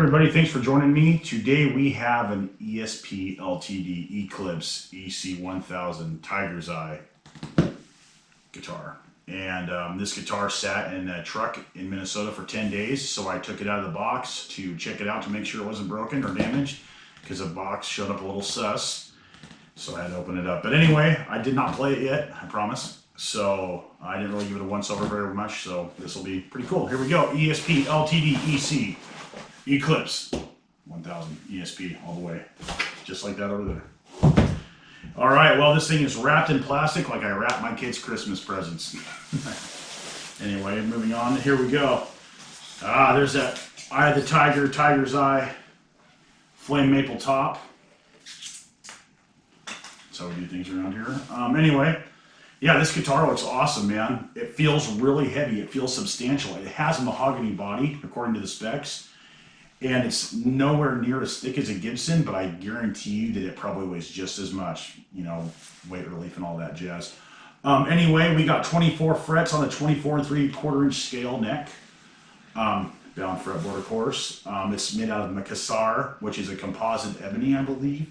everybody, thanks for joining me. Today we have an ESP-LTD Eclipse EC1000 Tiger's Eye guitar. And this guitar sat in a truck in Minnesota for 10 days, so I took it out of the box to check it out to make sure it wasn't broken or damaged, because the box showed up a little sus, so I had to open it up. But anyway, I did not play it yet, I promise. So I didn't really give it a once over very much, so this will be pretty cool. Here we go, ESP-LTD EC Eclipse 1000 ESP all the way, just like that over there. All right, well, this thing is wrapped in plastic like I wrap my kids' Christmas presents. Anyway, moving on, here we go. There's that Eye of the Tiger, Tiger's Eye, flame maple top. That's how we do things around here. Anyway, yeah, this guitar looks awesome, man. It feels really heavy. It feels substantial. It has a mahogany body, according to the specs. And it's nowhere near as thick as a Gibson, but I guarantee you that it probably weighs just as much, you know, weight relief and all that jazz. Anyway, we got 24 frets on a 24 3/4 inch scale neck, bound fretboard, of course. It's made out of macassar, which is a composite ebony, I believe.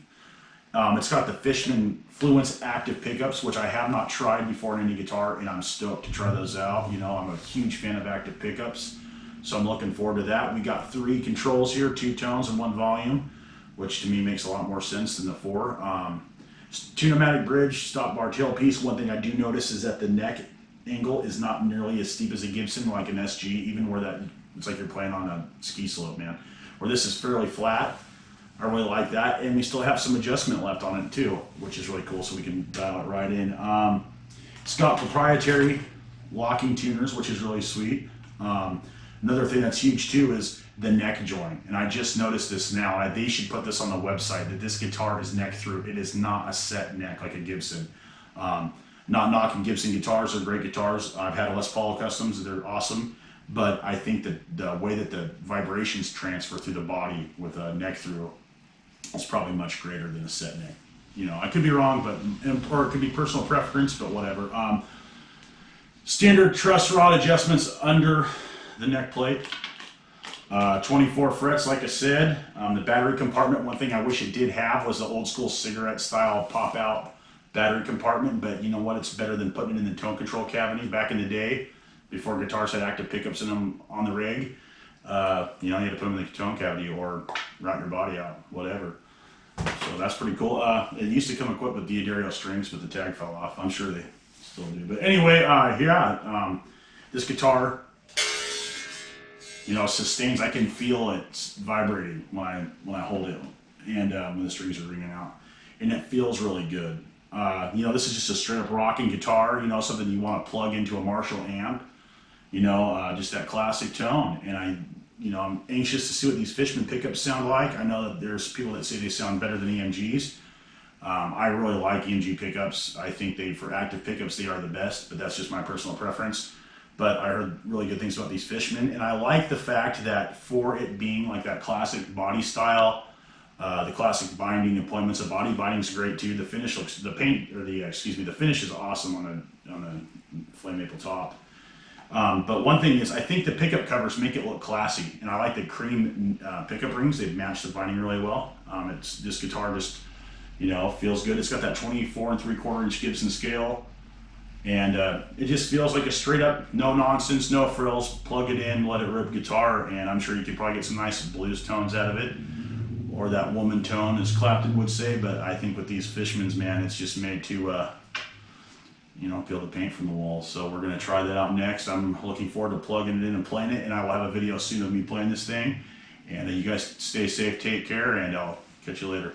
It's got the Fishman Fluence active pickups, which I have not tried before in any guitar, and I'm stoked to try those out. You know, I'm a huge fan of active pickups, so I'm looking forward to that. We got 3 controls here, 2 tones and 1 volume, which to me makes a lot more sense than the 4. 2 pneumatic bridge, stop bar tailpiece. One thing I do notice is that the neck angle is not nearly as steep as a Gibson, like an SG, even where that, it's like you're playing on a ski slope, man. Where this is fairly flat. I really like that, and we still have some adjustment left on it too, which is really cool, so we can dial it right in. It's got proprietary locking tuners, which is really sweet. Another thing that's huge too is the neck joint, and I just noticed this now. They should put this on the website, that this guitar is neck through. It is not a set neck like a Gibson. Not knocking Gibson guitars, they're great guitars. I've had Les Paul Customs, they're awesome, but I think that the way that the vibrations transfer through the body with a neck through is probably much greater than a set neck. You know, I could be wrong, but or it could be personal preference, but whatever. Standard truss rod adjustments under the neck plate. 24 frets, like I said. The battery compartment, one thing I wish it did have was the old school cigarette style pop out battery compartment, but you know what, it's better than putting it in the tone control cavity. Back in the day, before guitars had active pickups in them on the rig, you know, you had to put them in the tone cavity or route your body out, whatever. So that's pretty cool. It used to come equipped with D'Addario strings, but the tag fell off. I'm sure they still do. But anyway, yeah, this guitar, you know, sustains. I can feel it vibrating when I hold it, and when the strings are ringing out, and it feels really good. You know, this is just a straight up rocking guitar. You know, something you want to plug into a Marshall amp. You know, just that classic tone. And I'm anxious to see what these Fishman pickups sound like. I know that there's people that say they sound better than EMGs. I really like EMG pickups. I think for active pickups, they are the best, but that's just my personal preference. But I heard really good things about these Fishman, and I like the fact that for it being like that classic body style, the classic binding appointments of body binding's great too. The finish looks, the finish is awesome on the flame maple top. But one thing is, I think the pickup covers make it look classy, and I like the cream pickup rings. They've matched the binding really well. This guitar just, you know, feels good. It's got that 24 3/4 inch Gibson scale, and it just feels like a straight up, no nonsense, no frills, plug it in, let it rip guitar, and I'm sure you could probably get some nice blues tones out of it, or that woman tone, as Clapton would say. But I think with these Fishmans, man, it's just made to you know, peel the paint from the walls. So we're gonna try that out next. I'm looking forward to plugging it in and playing it, and I will have a video soon of me playing this thing. And you guys stay safe, take care, and I'll catch you later.